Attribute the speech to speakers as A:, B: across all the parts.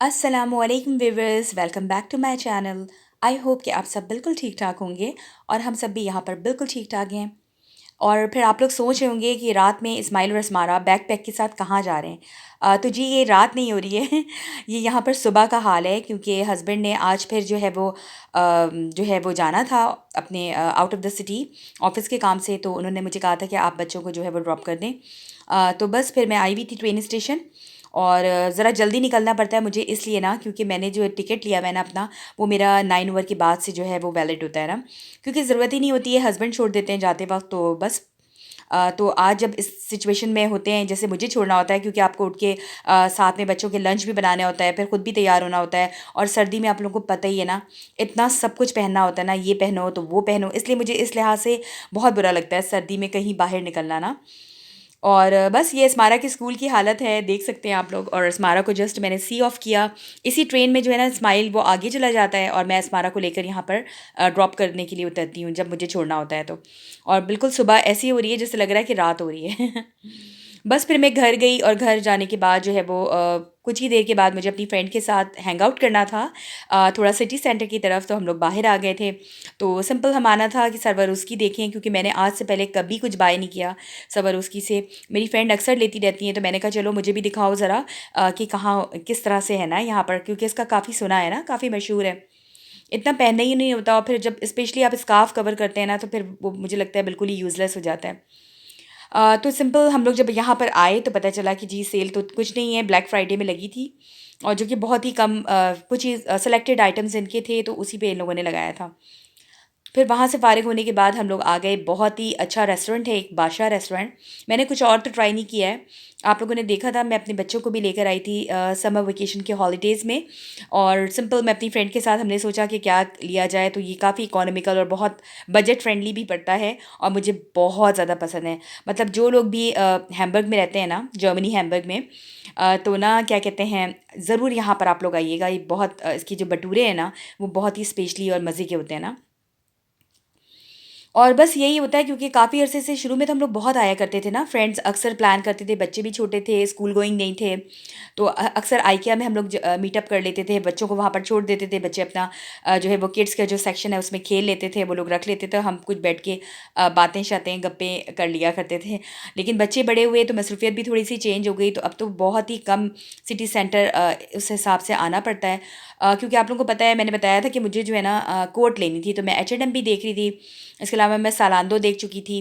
A: Aslam viewers, welcome back to my channel. I hope कि आप सब बिल्कुल ठीक ठाक होंगे और हम सब भी यहाँ पर बिल्कुल ठीक ठाक हैं। और फिर आप लोग सोच रहे होंगे कि रात में इस्माइल और इसमारा बैक पैक के साथ कहाँ जा रहे हैं। तो जी ये रात नहीं हो रही है ये यहाँ पर सुबह का हाल है, क्योंकि हस्बैंड ने आज फिर जो है वो जाना था अपने out of the city office के काम से। तो उन्होंने मुझे कहा था कि आप बच्चों को जो है वो ड्रॉप कर दें। तो बस फिर मैं आई हुई थी ट्रेन स्टेशन, और ज़रा जल्दी निकलना पड़ता है मुझे इसलिए ना, क्योंकि मैंने जो टिकट लिया हुआ है ना अपना, वो मेरा 9 ओवर के बाद से जो है वो वैलिड होता है ना, क्योंकि ज़रूरत ही नहीं होती है, हस्बैंड छोड़ देते हैं जाते वक्त। तो बस तो आज जब इस सिचुएशन में होते हैं जैसे मुझे छोड़ना होता है, क्योंकि आपको उठ के साथ में बच्चों के लंच भी बनाने होता है, फिर खुद भी तैयार होना होता है। और सर्दी में आप लोगों को पता ही है ना, इतना सब कुछ पहनना होता है ना, ये पहनो तो वो पहनो, इसलिए मुझे इस लिहाज से बहुत बुरा लगता है सर्दी में कहीं बाहर निकलना ना। और बस ये स्मारा की स्कूल की हालत है, देख सकते हैं आप लोग। और स्मारा को जस्ट मैंने सी ऑफ किया। इसी ट्रेन में जो है ना, स्माइल वो आगे चला जाता है और मैं स्मारा को लेकर यहाँ पर ड्रॉप करने के लिए उतरती हूँ जब मुझे छोड़ना होता है तो। और बिल्कुल सुबह ऐसी हो रही है जैसे लग रहा है कि रात हो रही है बस फिर मैं घर गई, और घर जाने के बाद जो है वो कुछ ही देर के बाद मुझे अपनी फ्रेंड के साथ हैंग आउट करना था थोड़ा सिटी सेंटर की तरफ। तो हम लोग बाहर आ गए थे। तो सिंपल हम आना था कि सरवरुस्की देखें, क्योंकि मैंने आज से पहले कभी कुछ बाय नहीं किया सरवरुस्की से। मेरी फ्रेंड अक्सर लेती रहती हैं, तो मैंने कहा चलो मुझे भी दिखाओ ज़रा कि कहाँ किस तरह से है ना यहाँ पर, क्योंकि इसका काफ़ी सुना है ना, काफ़ी मशहूर है। इतना पहनना ही नहीं होता, और फिर जब स्पेशली आप स्कार्फ कवर करते हैं ना, तो फिर वो मुझे लगता है बिल्कुल ही यूज़लेस हो जाता है। तो सिंपल हम लोग जब यहाँ पर आए तो पता चला कि जी सेल तो कुछ नहीं है, ब्लैक फ्राइडे में लगी थी, और जो कि बहुत ही कम कुछ ही सेलेक्टेड आइटम्स इनके थे, तो उसी पे इन लोगों ने लगाया था। फिर वहाँ से फ़ारिग होने के बाद हम लोग आ गए। बहुत ही अच्छा रेस्टोरेंट है, एक बादशाह रेस्टोरेंट। मैंने कुछ और तो ट्राई नहीं किया है। आप लोगों ने देखा था, मैं अपने बच्चों को भी लेकर आई थी समर वेकेशन के हॉलीडेज़ में। और सिंपल मैं अपनी फ्रेंड के साथ हमने सोचा कि क्या लिया जाए, तो ये काफ़ी इकोनॉमिकल और बहुत बजट फ्रेंडली भी पड़ता है, और मुझे बहुत ज़्यादा पसंद है। मतलब जो लोग भी हैम्बर्ग में रहते हैं ना, जर्मनी हैम्बर्ग में, तो ना क्या कहते हैं, ज़रूर यहाँ पर आप लोग आइएगा। ये बहुत इसकी जो भटूरे हैं ना, वो बहुत ही स्पेशली और मज़े के होते हैं ना। और बस यही होता है, क्योंकि काफ़ी अरसे से शुरू में तो हम लोग बहुत आया करते थे ना, फ्रेंड्स अक्सर प्लान करते थे, बच्चे भी छोटे थे, स्कूल गोइंग नहीं थे। तो अक्सर आइकिया में हम लोग मीटअप कर लेते थे, बच्चों को वहाँ पर छोड़ देते थे, बच्चे अपना जो है वो किड्स का जो सेक्शन है उसमें खेल लेते थे, वो लोग रख लेते थे, हम कुछ बैठ के बातें शातें गप्पें कर लिया करते थे। लेकिन बच्चे बड़े हुए तो मसरूफियत भी थोड़ी सी चेंज हो गई, तो अब तो बहुत ही कम सिटी सेंटर उस हिसाब से आना पड़ता है। क्योंकि आप लोगों को पता है, मैंने बताया था कि मुझे जो है ना कोट लेनी थी, तो मैं H&M भी देख रही थी। इसके अलावा मैं सालांदो देख चुकी थी।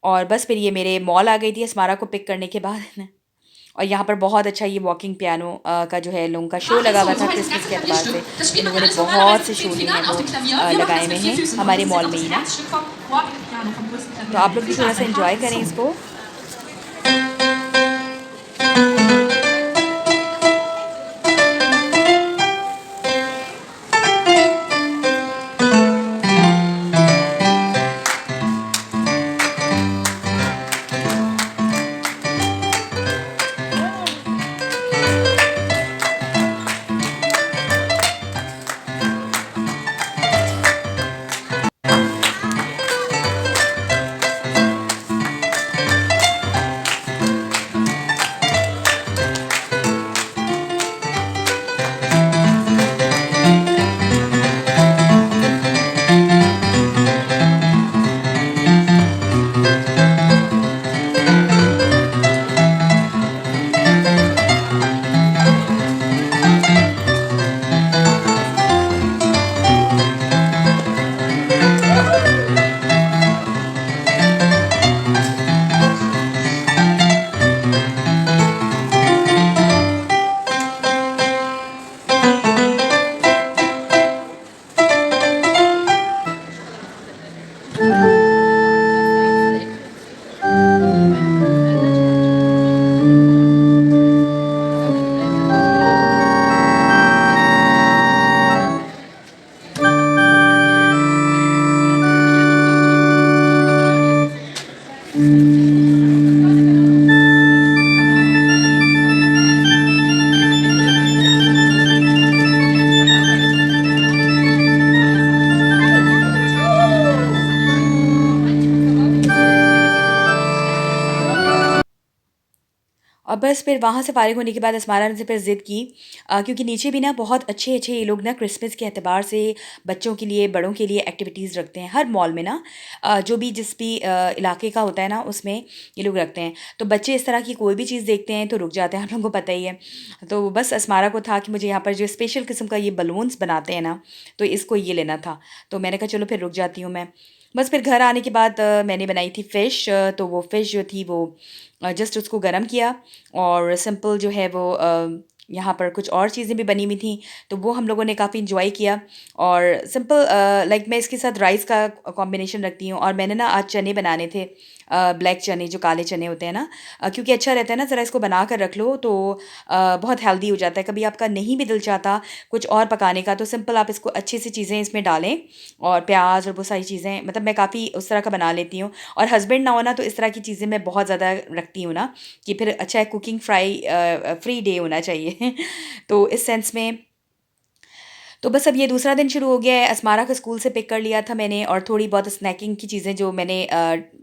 A: और बस फिर ये मेरे मॉल आ गई थी स्मारा को पिक करने के बाद और यहाँ पर बहुत अच्छा ये वॉकिंग पियानो का जो है इन लोगों का शो
B: Ach,
A: लगा
B: so,
A: हुआ था
B: so heißt das
A: Christmas
B: ganze
A: के अतबार
B: Klavierstück.
A: से।
B: Das
A: इन
B: spielt man
A: लोगों ने
B: alles
A: बहुत
B: normalerweise
A: से
B: mit
A: शो
B: den
A: जो
B: Fingern
A: हैं
B: auf
A: वो
B: dem Klavier. Wir machen
A: लगाए
B: das
A: हुए
B: mit
A: हैं
B: vier Füßen und
A: हमारे
B: das ist
A: मॉल
B: auch
A: में
B: das
A: ही ना।
B: Herzstück vom Piano, vom größten
A: तो
B: Klavier der
A: आप
B: Welt.
A: लोग भी
B: Viel
A: थोड़ा
B: Spaß
A: सा
B: beim
A: इंजॉय
B: Hören.
A: करें
B: So.
A: इसको। और बस फिर वहाँ से फ़ारिग होने के बाद अस्मारा ने फिर ज़िद की, क्योंकि नीचे भी ना बहुत अच्छे-अच्छे ये लोग ना क्रिसमस के एतबार से बच्चों के लिए, बड़ों के लिए एक्टिविटीज़ रखते हैं। हर मॉल में ना जो भी जिस भी इलाके का होता है ना, उसमें ये लोग रखते हैं। तो बच्चे इस तरह की कोई भी चीज़ देखते हैं तो रुक जाते हैं, आप लोगों को पता ही है। तो बस अस्मारा को था कि मुझे यहाँ पर जो स्पेशल किस्म का ये बलून्स बनाते हैं ना, तो इसको ये लेना था। तो मैंने कहा चलो फिर रुक जाती हूँ मैं। बस फिर घर आने के बाद मैंने बनाई थी फ़िश, तो वो फ़िश जो थी वो जस्ट उसको गरम किया, और सिंपल जो है वो यहाँ पर कुछ और चीज़ें भी बनी हुई थी, तो वो हम लोगों ने काफ़ी एंजॉय किया। और सिंपल लाइक मैं इसके साथ राइस का कॉम्बिनेशन रखती हूँ, और मैंने ना आज चने बनाने थे, ब्लैक चने, जो काले चने होते हैं ना, क्योंकि अच्छा रहता है ना ज़रा इसको बना कर रख लो तो बहुत हेल्दी हो जाता है। कभी आपका नहीं भी दिल चाहता कुछ और पकाने का, तो सिंपल आप इसको अच्छी सी चीज़ें इसमें डालें, और प्याज और वो सारी चीज़ें, मतलब मैं काफ़ी उस तरह का बना लेती हूँ। और हस्बैंड ना हो ना, तो इस तरह की चीज़ें मैं बहुत ज़्यादा रखती हूँ ना, कि फिर अच्छा है, कुकिंग फ्री डे होना चाहिए। तो इस सेंस में तो बस अब ये दूसरा दिन शुरू हो गया है। अस्मारा को स्कूल से पिक कर लिया था मैंने, और थोड़ी बहुत स्नैकिंग की चीज़ें जो मैंने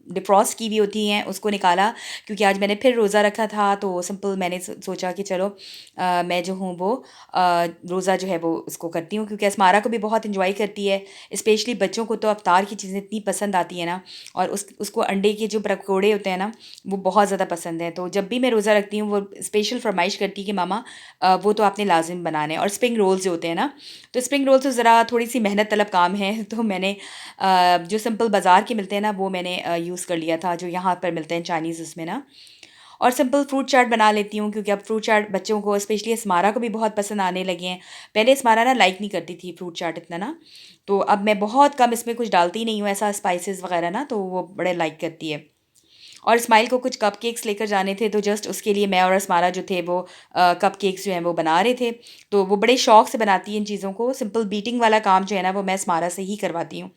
A: डिफ्रॉस्ट की हुई होती हैं उसको निकाला, क्योंकि आज मैंने फिर रोज़ा रखा था। तो सिंपल मैंने सोचा कि चलो मैं जो हूँ वो रोज़ा जो है वो उसको करती हूँ, क्योंकि अस्मारा को भी बहुत इंजॉय करती है। स्पेशली बच्चों को तो अफ्तार की चीज़ें इतनी पसंद आती है ना, और उसको अंडे के जो पकौड़े होते हैं ना, वो बहुत ज़्यादा पसंद है। तो जब भी मैं रोज़ा रखती हूँ वो स्पेशल फरमाइश करती है कि मामा वो तो आपने लाजिम बनाने हैं। और स्प्रिंग रोल्स जो होते हैं ना, तो स्प्रिंग रोल तो ज़रा थोड़ी-सी मेहनत तलब काम है, तो मैंने जो सिंपल बाज़ार के मिलते हैं ना, वो मैंने यूज़ कर लिया था, जो यहाँ पर मिलते हैं चाइनीज़ उसमें ना। और सिंपल फ्रूट चाट बना लेती हूँ, क्योंकि अब फ्रूट चाट बच्चों को, स्पेशली अस्मारा को भी बहुत पसंद आने लगे हैं। पहले अस्मारा ना लाइक नहीं करती थी फ्रूट चाट इतना ना, तो अब मैं बहुत कम इसमें कुछ डालती ही नहीं हूँ ऐसा स्पाइसेस वगैरह ना, तो वो बड़े लाइक करती है। और इस्माइल को कुछ कपकेक्स लेकर जाने थे, तो जस्ट उसके लिए मैं और अस्मारा जो थे वो कपकेक्स जो हैं वो बना रहे थे। तो वो बड़े शौक से बनाती है इन चीज़ों को। सिंपल बीटिंग वाला काम जो है ना, वो मैं अस्मारा से ही करवाती हूँ,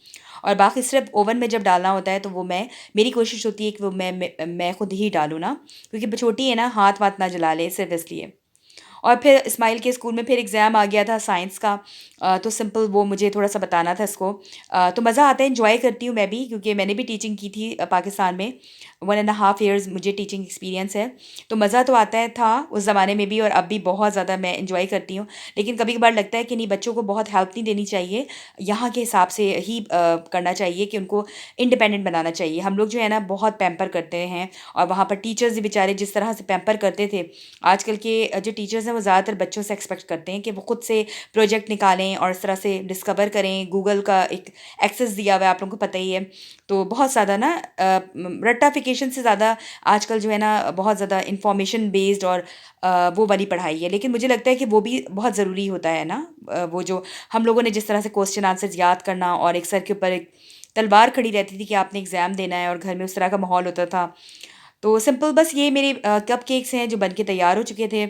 A: और बाकी सिर्फ ओवन में जब डालना होता है तो वो मेरी कोशिश होती है कि वो मैं खुद ही डालूँ ना, क्योंकि छोटी है ना, हाथ वाथ ना जला ले, सिर्फ इसलिए। और फिर इस्माइल के स्कूल में फिर एग्ज़ाम आ गया था साइंस का, तो सिंपल वो मुझे थोड़ा-सा बताना था इसको। तो मज़ा आता है, एन्जॉय करती हूँ मैं भी, क्योंकि मैंने भी टीचिंग की थी पाकिस्तान में। 1 एंड हाफ ईयर्स मुझे टीचिंग एक्सपीरियंस है। तो मज़ा तो आता है, था उस ज़माने में भी, और अब भी बहुत ज़्यादा मैं एन्जॉय करती हूँ। लेकिन कभी-कभार लगता है कि नहीं, बच्चों को बहुत हेल्प नहीं देनी चाहिए, यहाँ के हिसाब से ही करना चाहिए, कि उनको इंडिपेंडेंट बनाना चाहिए। हम लोग जो है ना बहुत पैम्पर करते हैं, और वहाँ पर टीचर्स भी बेचारे जिस तरह से पैम्पर करते थे, आजकल के जो टीचर्स हैं वो ज़्यादातर बच्चों से एक्सपेक्ट करते हैं कि वो खुद से प्रोजेक्ट निकालें और इस तरह से डिस्कवर करें। गूगल का एक एक्सेस दिया हुआ है, आप लोगों को पता ही है। तो बहुत ज़्यादा ना रट्टाफिकेशन से ज़्यादा आजकल जो है ना बहुत ज़्यादा इंफॉर्मेशन बेस्ड और वो वाली पढ़ाई है। लेकिन मुझे लगता है कि वो भी बहुत ज़रूरी होता है ना, वो जो हम लोगों ने जिस तरह से क्वेश्चन आंसर्स याद करना, और एक सर के ऊपर एक तलवार खड़ी रहती थी कि आपने एग्ज़ाम देना है, और घर में उस तरह का माहौल होता था। तो सिंपल बस ये मेरे कपकेक्स हैं जो बन के तैयार हो चुके थे।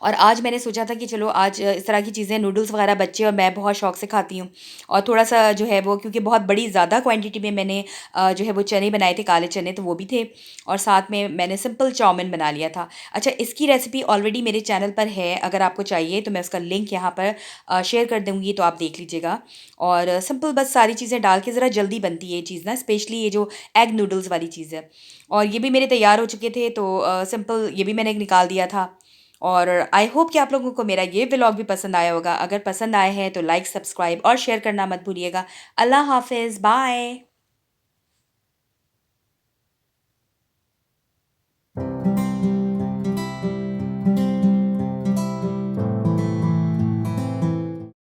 A: और आज मैंने सोचा था कि चलो आज इस तरह की चीज़ें, नूडल्स वगैरह बच्चे और मैं बहुत शौक से खाती हूँ, और थोड़ा-सा जो है वो, क्योंकि बहुत बड़ी ज़्यादा क्वांटिटी में मैंने जो है वो चने बनाए थे, काले चने, तो वो भी थे, और साथ में मैंने सिंपल चाउमीन बना लिया था। अच्छा, इसकी रेसिपी ऑलरेडी मेरे चैनल पर है, अगर आपको चाहिए तो मैं उसका लिंक यहाँ पर शेयर कर दूँगी, तो आप देख लीजिएगा। और सिंपल बस सारी चीज़ें डाल के, ज़रा जल्दी बनती है ये चीज़ ना, स्पेशली ये जो एग नूडल्स वाली चीज़ है। और ये भी मेरे तैयार हो चुके थे, तो सिंपल ये भी मैंने निकाल दिया था। और आई होप कि आप लोगों को मेरा ये व्लॉग भी पसंद आया होगा। अगर पसंद आए हैं तो लाइक, सब्सक्राइब और शेयर करना मत भूलिएगा। अल्लाह हाफ़िज़, बाय।